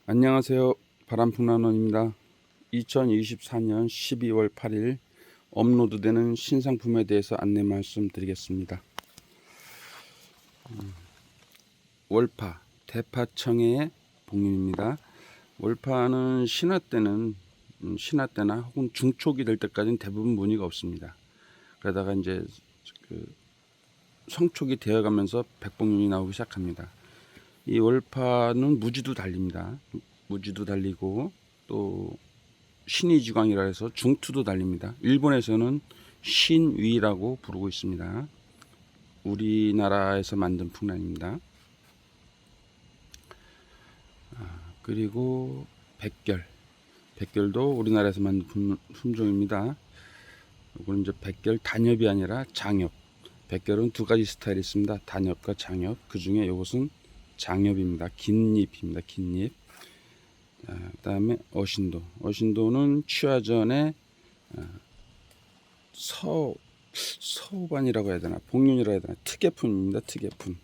안녕하세요. 바람풍란원입니다. 2024년 12월 8일 업로드되는 신상품에 대해서 안내 말씀드리겠습니다. 월파, 대파청의 복륜입니다. 월파는 신화 때나 혹은 중초기 될 때까지는 대부분 무늬가 없습니다. 그러다가 이제 성초기 되어가면서 백복륜이 나오기 시작합니다. 이 월파는 무지도 달립니다. 무지도 달리고 또 신의지광이라 해서 중투도 달립니다. 일본에서는 신위라고 부르고 있습니다. 우리나라에서 만든 풍란입니다. 그리고 백결도 우리나라에서 만든 품종입니다. 이거는 이제 백결 단엽이 아니라 장엽. 백결은 두 가지 스타일이 있습니다. 단엽과 장엽. 그 중에 이것은 장엽입니다. 긴 잎입니다. 긴 잎. 그 다음에 어신도는 취화전에 서우반이라고 해야 되나, 복륜이라고 해야 되나, 특예품입니다. 특예품.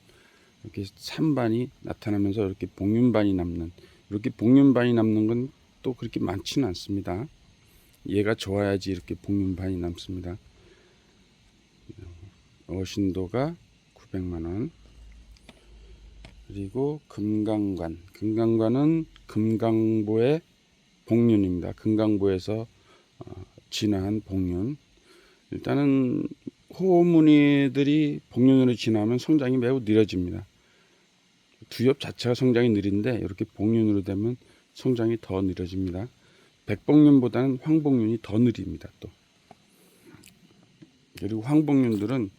이렇게 산반이 나타나면서 이렇게 복륜반이 남는, 이렇게 복륜반이 남는 건 또 그렇게 많지는 않습니다. 얘가 좋아야지 이렇게 복륜반이 남습니다. 어신도가 900만원. 그리고 금강관은 금강보의 복륜입니다. 금강보에서 진화한 복륜. 일단은 호무늬들이 복륜으로 진화하면 성장이 매우 느려집니다. 두엽 자체가 성장이 느린데 이렇게 복륜으로 되면 성장이 더 느려집니다. 백복륜보다는 황복륜이 더 느립니다. 또 그리고 황복륜들은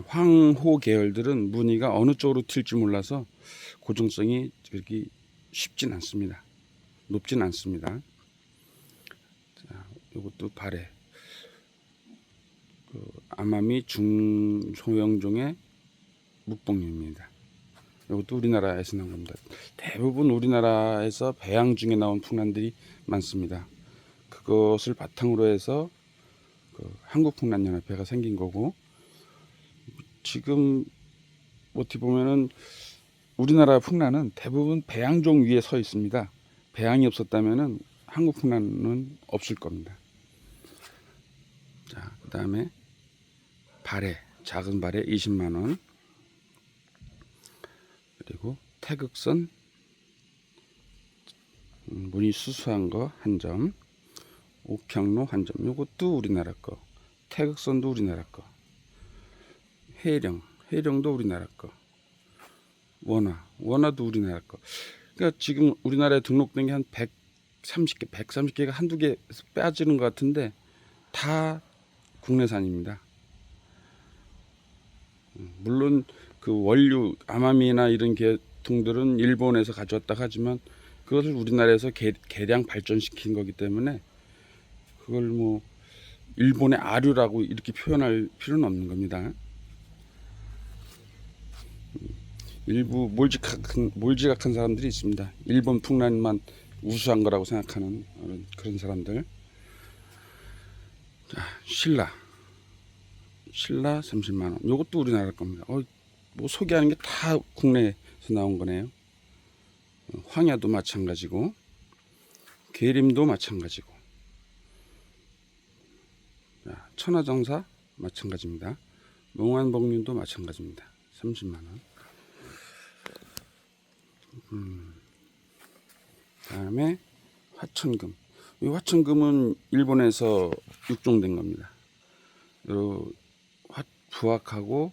황호 계열들은 무늬가 어느 쪽으로 튈지 몰라서 고정성이 그렇게 쉽진 않습니다. 높진 않습니다. 자, 이것도 발해. 암암이 중소형종의 묵복륜입니다. 이것도 우리나라에서 나온 겁니다. 대부분 우리나라에서 배양 중에 나온 풍란들이 많습니다. 그것을 바탕으로 해서 한국풍란연합회가 생긴 거고, 지금 어떻게 보면은 우리나라 풍란은 대부분 배양종 위에 서 있습니다. 배양이 없었다면은 한국 풍란은 없을 겁니다. 자, 그 다음에 발해, 작은 발해 20만원. 그리고 태극선 무늬 수수한 거 한 점. 옥향로 한 점. 이것도 우리나라 거. 태극선도 우리나라 거. 해령도 우리나라 거. 원화도 우리나라 거. 그러니까 지금 우리나라에 등록된 게 한 130개가 한두 개 빠지는 것 같은데 다 국내산입니다. 물론 그 원료 암암이나 이런 계통들은 일본에서 가져왔다 하지만 그것을 우리나라에서 개량 발전시킨 거기 때문에 그걸 뭐 일본의 아류라고 이렇게 표현할 필요는 없는 겁니다. 일부 몰지각한 사람들이 있습니다. 일본 풍란만 우수한 거라고 생각하는 그런 사람들. 자, 신라 30만원. 이것도 우리나라 겁니다. 뭐 소개하는 게 다 국내에서 나온 거네요. 황야도 마찬가지고 계림도 마찬가지고, 천하정사 마찬가지입니다. 몽환복륜도 마찬가지입니다. 30만원. 다음에 화천금. 이 화천금은 일본에서 육종된 겁니다. 부학하고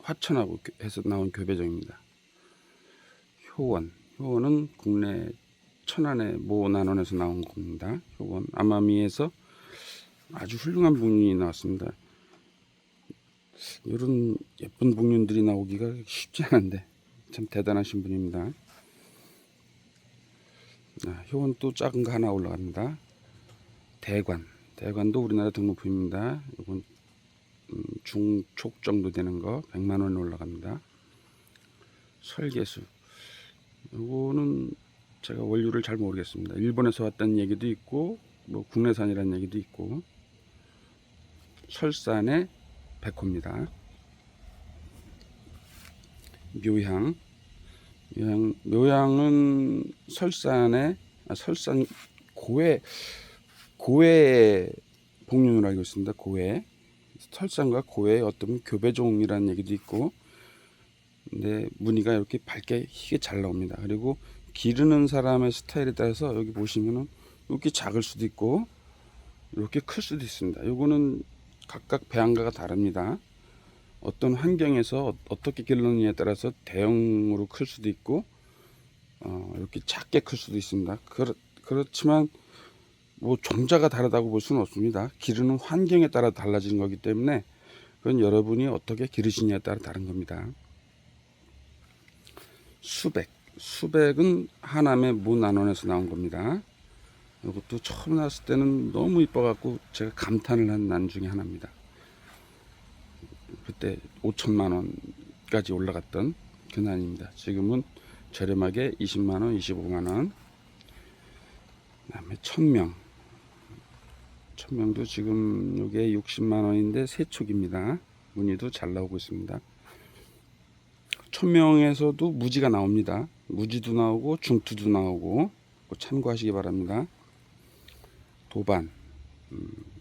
화천하고 해서 나온 교배종입니다. 효원은 국내 천안의 모 난원에서 나온 겁니다. 효원 암암리에서 아주 훌륭한 복륜이 나왔습니다. 이런 예쁜 복륜들이 나오기가 쉽지 않은데 참 대단하신 분입니다. 효원 또 작은 거 하나 올라갑니다. 대관도 우리나라 등록품입니다. 이건 중촉 정도 되는 거 100만원 올라갑니다. 설계수, 이거는 제가 원료를 잘 모르겠습니다. 일본에서 왔다는 얘기도 있고 뭐 국내산이라는 얘기도 있고. 설산의 백호입니다. 묘양은 설산 고해 복륜으로 알고 있습니다. 고해 설산과 고해의 어떤 교배종이라는 얘기도 있고, 근데 무늬가 이렇게 밝게 희게 잘 나옵니다. 그리고 기르는 사람의 스타일에 따라서 여기 보시면은 이렇게 작을 수도 있고 이렇게 클 수도 있습니다. 요거는 각각 배양가가 다릅니다. 어떤 환경에서 어떻게 기르느냐에 따라서 대형으로 클 수도 있고 이렇게 작게 클 수도 있습니다. 그렇지만 뭐 종자가 다르다고 볼 수는 없습니다. 기르는 환경에 따라 달라지는 거기 때문에 그건 여러분이 어떻게 기르시냐에 따라 다른 겁니다. 수백은 하남의 문안원에서 나온 겁니다. 이것도 처음 나왔을 때는 너무 이뻐갖고 제가 감탄을 한 난 중에 하나입니다. 그때 5천만 원까지 올라갔던 그 난입니다. 지금은 저렴하게 20만 원, 25만 원. 그다음에 천명도 지금 이게 60만 원인데 세촉입니다. 무늬도 잘 나오고 있습니다. 천명에서도 무지가 나옵니다. 무지도 나오고 중투도 나오고 참고하시기 바랍니다.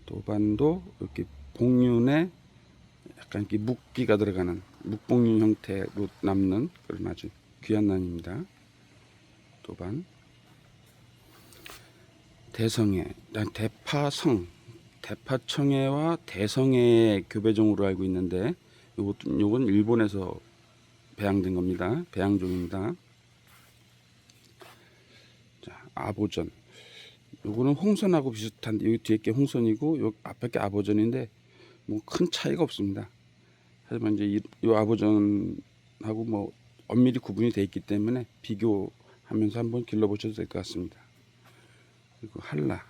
도반도 이렇게 복륜에 약간 이렇게 묵기가 들어가는 묵복륜 형태로 남는 그런 아주 귀한 난입니다. 도반. 대성애, 대파청해와 대성애의 교배종으로 알고 있는데 요건 일본에서 배양된 겁니다. 배양종입니다. 자, 아보전. 요거는 홍선하고 비슷한데 여기 뒤에 게 홍선이고 요 앞에 게 아보전인데 뭐 큰 차이가 없습니다. 하지만 이제 이 아보전하고 뭐 엄밀히 구분이 되어 있기 때문에 비교하면서 한번 길러보셔도 될 것 같습니다. 그리고 한라가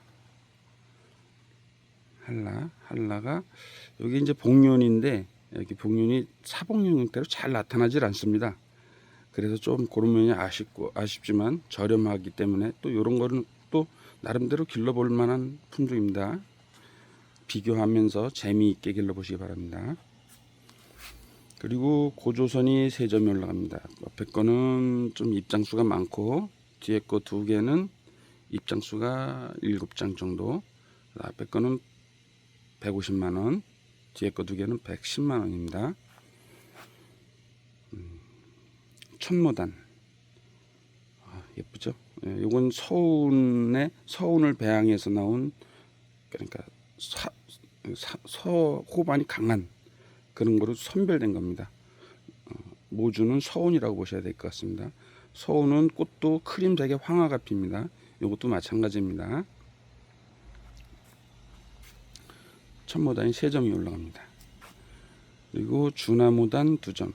여기 이제 복륜인데 여기 복륜이 사복륜 형태로 잘 나타나질 않습니다. 그래서 좀 그런 면이 아쉽지만 저렴하기 때문에 또 이런 거는 또 나름대로 길러볼 만한 품종입니다. 비교하면서 재미있게 길러보시기 바랍니다. 그리고 고조선이 3점이 올라갑니다. 옆에 거는 좀 입장수가 많고 뒤에 거 2개는 입장수가 7장 정도. 앞에 거는 150만 원, 뒤에 거 2개는 110만 원입니다. 천모단 예쁘죠? 이건 서운을 배양해서 나온, 그러니까 호반이 강한 그런 거로 선별된 겁니다. 모주는 서운이라고 보셔야 될 것 같습니다. 서운은 꽃도 크림색의 황화가 핍니다. 이것도 마찬가지입니다. 천모단이 3점이 올라갑니다. 그리고 주나모단 2점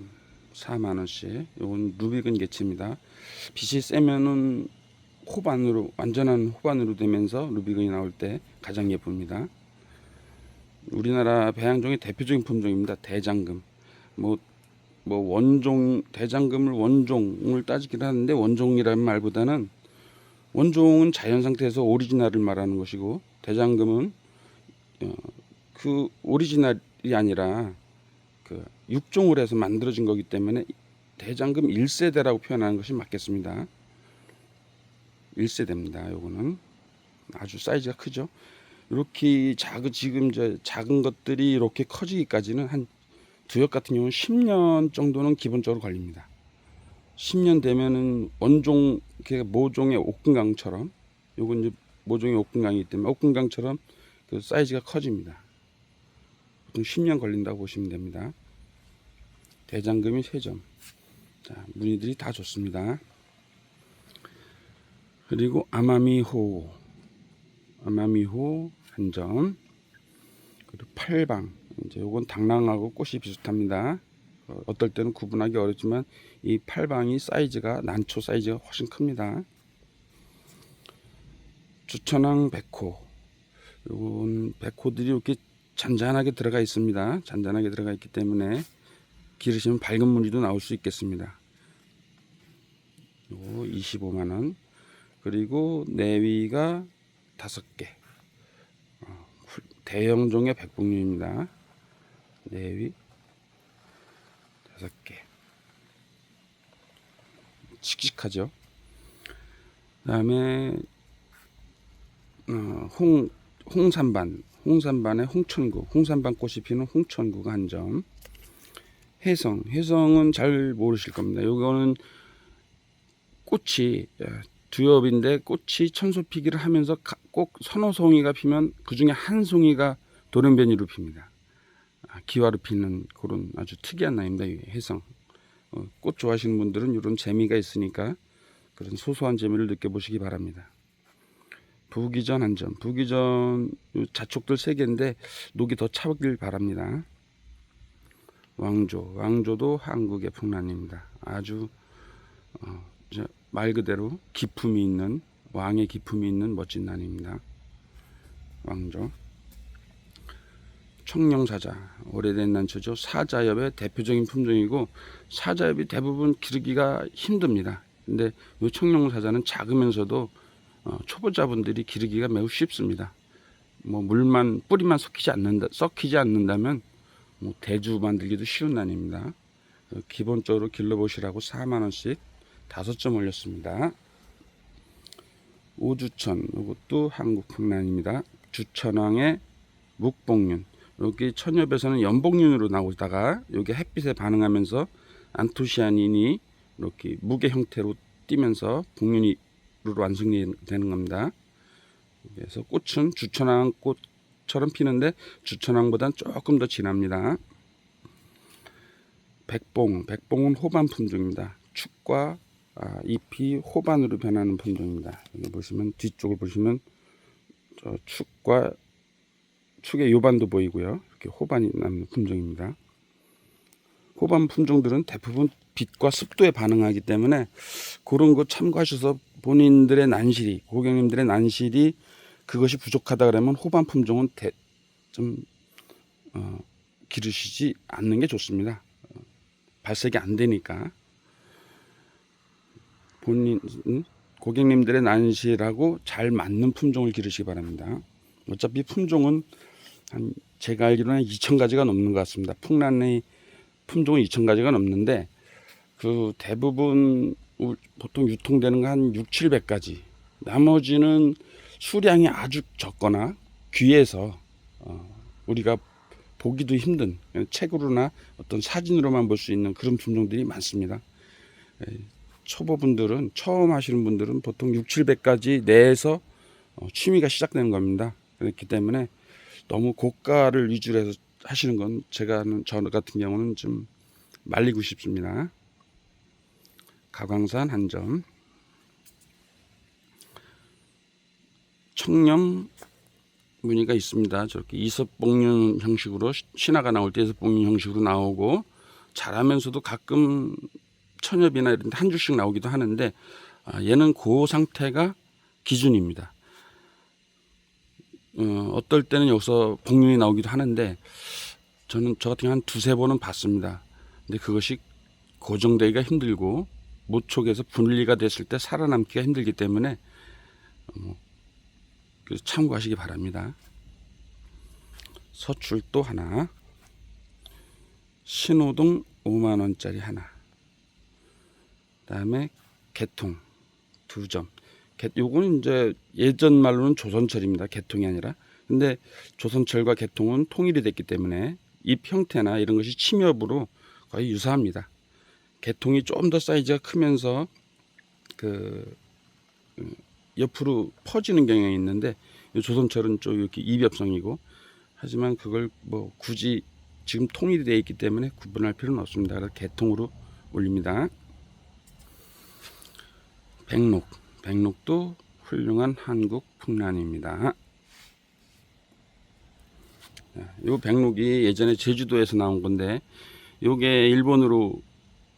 4만 원씩. 이건 루비건 개체입니다. 빛이 세면은 완전한 호반으로 되면서 루비건이 나올 때 가장 예쁩니다. 우리나라 배양종의 대표적인 품종입니다. 대장금. 대장금을 원종을 따지긴 하는데 원종이라는 말보다는 원종은 자연 상태에서 오리지널을 말하는 것이고 대장금은 그 오리지널이 아니라 그 육종을 해서 만들어진 거기 때문에 대장금 1세대라고 표현하는 것이 맞겠습니다. 1세대입니다. 요거는 아주 사이즈가 크죠. 이렇게 지금 작은 것들이 이렇게 커지기까지는 한 두엽 같은 경우는 10년 정도는 기본적으로 걸립니다. 10년 되면은 원종, 모종의 옥금강처럼, 요건 이제 모종의 옥금강이기 때문에 옥금강처럼 그 사이즈가 커집니다. 보통 10년 걸린다고 보시면 됩니다. 대장금이 3점. 자, 무늬들이 다 좋습니다. 그리고 아마미호 1점. 그리고 팔방. 이제 요건 당랑하고 꽃이 비슷합니다. 어떨 때는 구분하기 어렵지만 이 팔방이 난초 사이즈가 훨씬 큽니다. 주천왕 백호. 요건 백호들이 이렇게 잔잔하게 들어가 있습니다. 잔잔하게 들어가 있기 때문에 기르시면 밝은 무늬도 나올 수 있겠습니다. 요거 25만 원. 그리고 내위가 5개. 대형종의 백복륜입니다. 내위 5개. 씩씩하죠. 그다음에 홍산반에 홍천구, 홍산반 꽃이 피는 홍천구가 한 점. 해성은 잘 모르실 겁니다. 요거는 꽃이 두엽인데 꽃이 천소피기를 하면서 꼭 서너 송이가 피면 그 중에 한 송이가 돌연변이로 핍니다. 기와로 피는 그런 아주 특이한 나무입니다. 해성. 꽃 좋아하시는 분들은 이런 재미가 있으니까 그런 소소한 재미를 느껴보시기 바랍니다. 부기전 한 점. 부기전 자촉들 3개인데 녹이 더 차길 바랍니다. 왕조도 한국의 풍란입니다. 아주 말 그대로 기품이 있는, 왕의 기품이 있는 멋진 난입니다. 왕조. 청룡사자, 오래된 난초죠. 사자엽의 대표적인 품종이고 사자엽이 대부분 기르기가 힘듭니다. 근데 이 청룡사자는 작으면서도 초보자분들이 기르기가 매우 쉽습니다. 물만 뿌리만 썩히지 않는다면 대주 만들기도 쉬운 난입니다. 기본적으로 길러보시라고 4만원씩 5점 올렸습니다. 오주천, 이것도 한국 풍란입니다. 주천왕의 묵복륜. 여기 천엽에서는 연복륜으로 나오다가 여기 햇빛에 반응하면서 안토시아닌이 이렇게 무게 형태로 띄면서 복륜으로 완성이 되는 겁니다. 그래서 꽃은 주천왕 꽃처럼 피는데 주천왕보다는 조금 더 진합니다. 백봉은 호반 품종입니다. 축과 잎이 호반으로 변하는 품종입니다. 여기 보시면 뒤쪽을 보시면 축의 요반도 보이고요. 이렇게 호반이 나는 품종입니다. 호반 품종들은 대부분 빛과 습도에 반응하기 때문에 그런 거 참고하셔서 본인들의 난실이, 고객님들의 난실이 그것이 부족하다 그러면 호반 품종은 좀 기르시지 않는 게 좋습니다. 발색이 안 되니까. 고객님들의 난실하고 잘 맞는 품종을 기르시기 바랍니다. 어차피 품종은 제가 알기로는 2,000가지가 넘는 것 같습니다. 풍란의 품종은 2,000가지가 넘는데 그 대부분 보통 유통되는 거 한 600-700가지. 나머지는 수량이 아주 적거나 귀해서 우리가 보기도 힘든, 책으로나 어떤 사진으로만 볼 수 있는 그런 품종들이 많습니다. 초보분들은, 처음 하시는 분들은 보통 600-700가지 내에서 취미가 시작되는 겁니다. 그렇기 때문에 너무 고가를 위주로 해서 하시는 건 저 같은 경우는 좀 말리고 싶습니다. 가광산 한 점. 청렴 무늬가 있습니다. 저렇게 이석봉륜 형식으로 신화가 나올 때 이석봉륜 형식으로 나오고 자라면서도 가끔 천엽이나 이런 데 한 줄씩 나오기도 하는데 얘는 그 상태가 기준입니다. 어떨 때는 여기서 복륜이 나오기도 하는데 저 같은 경우 한 2-3번은 봤습니다. 근데 그것이 고정되기가 힘들고 모촉에서 분리가 됐을 때 살아남기가 힘들기 때문에 참고하시기 바랍니다. 서출도 하나, 신호등 5만원짜리 하나, 그 다음에 개통 2점. 요거는 이제 예전 말로는 조선철입니다. 개통이 아니라. 근데 조선철과 개통은 통일이 됐기 때문에 잎 형태나 이런 것이 침엽으로 거의 유사합니다. 개통이 좀 더 사이즈가 크면서 옆으로 퍼지는 경향이 있는데 조선철은 좀 이렇게 이벽성이고, 하지만 그걸 굳이 지금 통일이 되어 있기 때문에 구분할 필요는 없습니다. 그래서 개통으로 올립니다. 백록도 훌륭한 한국 풍란입니다. 이 백록이 예전에 제주도에서 나온 건데 요게 일본으로,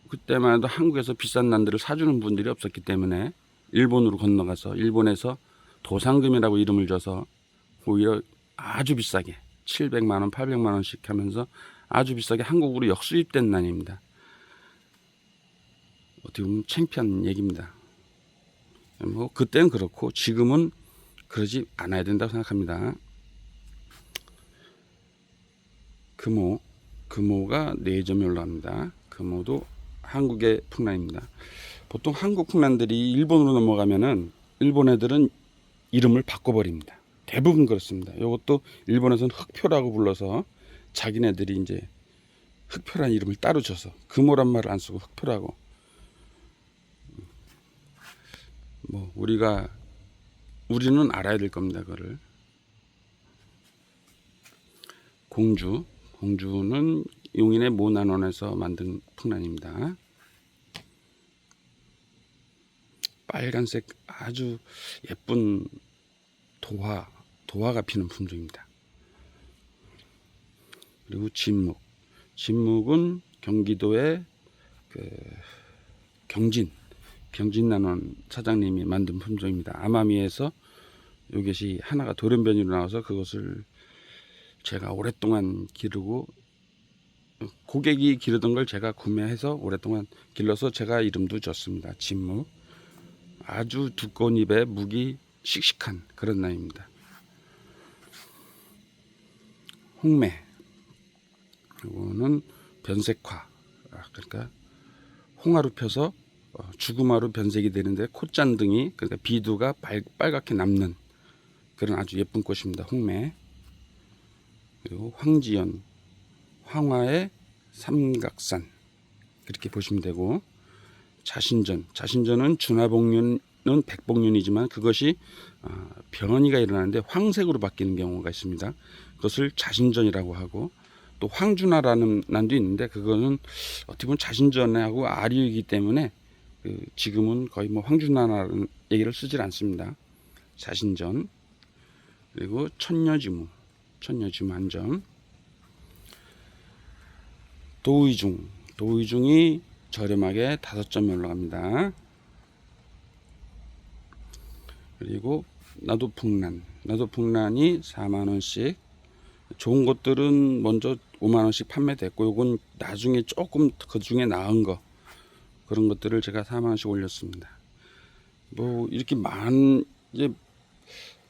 그때만 해도 한국에서 비싼 난들을 사주는 분들이 없었기 때문에 일본으로 건너가서 일본에서 도상금이라고 이름을 줘서 오히려 아주 비싸게 700만원 800만원씩 하면서 아주 비싸게 한국으로 역수입된 난입니다. 어떻게 보면 창피한 얘기입니다. 그때는 그렇고 지금은 그러지 않아야 된다고 생각합니다. 금오가 4점이 올라갑니다. 금오도 한국의 풍란입니다. 보통 한국 풍란들이 일본으로 넘어가면은 일본 애들은 이름을 바꿔버립니다. 대부분 그렇습니다. 이것도 일본에서는 흑표라고 불러서 자기네들이 이제 흑표란 이름을 따로 줘서 금오란 말을 안 쓰고 흑표라고. 뭐 우리는 알아야 될 겁니다. 그거를. 공주는 용인의 모난원에서 만든 풍란입니다. 빨간색 아주 예쁜 도화가 피는 품종입니다. 그리고 진묵은 경기도의 경진난원 사장님이 만든 품종입니다. 암암리에서 이것이 하나가 돌연변이로 나와서 그것을 제가 오랫동안 기르고 고객이 기르던 걸 제가 구매해서 오랫동안 길러서 제가 이름도 줬습니다. 진묵. 아주 두꺼운 잎에 묵이 씩씩한 그런 나무입니다. 홍매. 이거는 변색화. 그러니까 홍화로 펴서 죽음화로 변색이 되는데 콧잔등이 그러니까 비두가 빨갛게 남는 그런 아주 예쁜 꽃입니다. 홍매. 그리고 황지연, 황화의 삼각산 그렇게 보시면 되고, 자신전은 준화복륜은 백복륜이지만 그것이 변이가 일어나는데 황색으로 바뀌는 경우가 있습니다. 그것을 자신전이라고 하고, 또 황준화라는 난도 있는데 그거는 어떻게 보면 자신전하고 아류이기 때문에 지금은 거의 뭐 황준화라는 얘기를 쓰질 않습니다. 자신전. 그리고 천여지무 한 점. 도의중이 저렴하게 5점이 올라갑니다. 그리고 나도풍란이 4만원씩. 좋은 것들은 먼저 5만원씩 판매됐고, 요건 나중에 조금 그 중에 나은 거, 그런 것들을 제가 4만원씩 올렸습니다. 뭐 이렇게 이제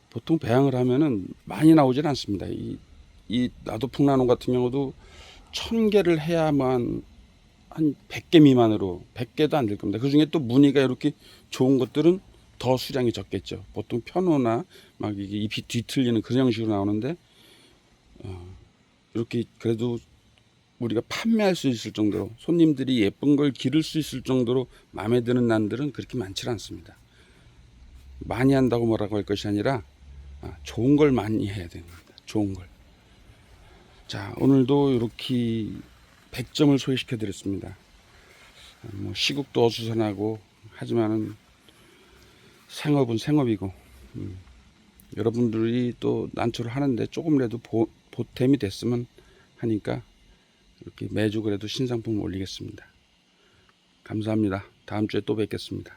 보통 배양을 하면은 많이 나오질 않습니다. 이 나도풍란호 같은 경우도 1000개를 해야만 한 100개 미만으로, 100개도 안 될 겁니다. 그 중에 또 무늬가 이렇게 좋은 것들은 더 수량이 적겠죠. 보통 편호나 막 이게 잎이 뒤틀리는 그런 형식으로 나오는데, 이렇게 그래도 우리가 판매할 수 있을 정도로, 손님들이 예쁜 걸 기를 수 있을 정도로 마음에 드는 난들은 그렇게 많지 않습니다. 많이 한다고 뭐라고 할 것이 아니라 좋은 걸 많이 해야 됩니다. 좋은 걸. 자, 오늘도 이렇게 100점을 소개시켜 드렸습니다. 뭐 시국도 어수선하고 하지만은 생업은 생업이고, 여러분들이 또 난초를 하는데 조금이라도 보탬이 됐으면 하니까 이렇게 매주 그래도 신상품을 올리겠습니다. 감사합니다. 다음 주에 또 뵙겠습니다.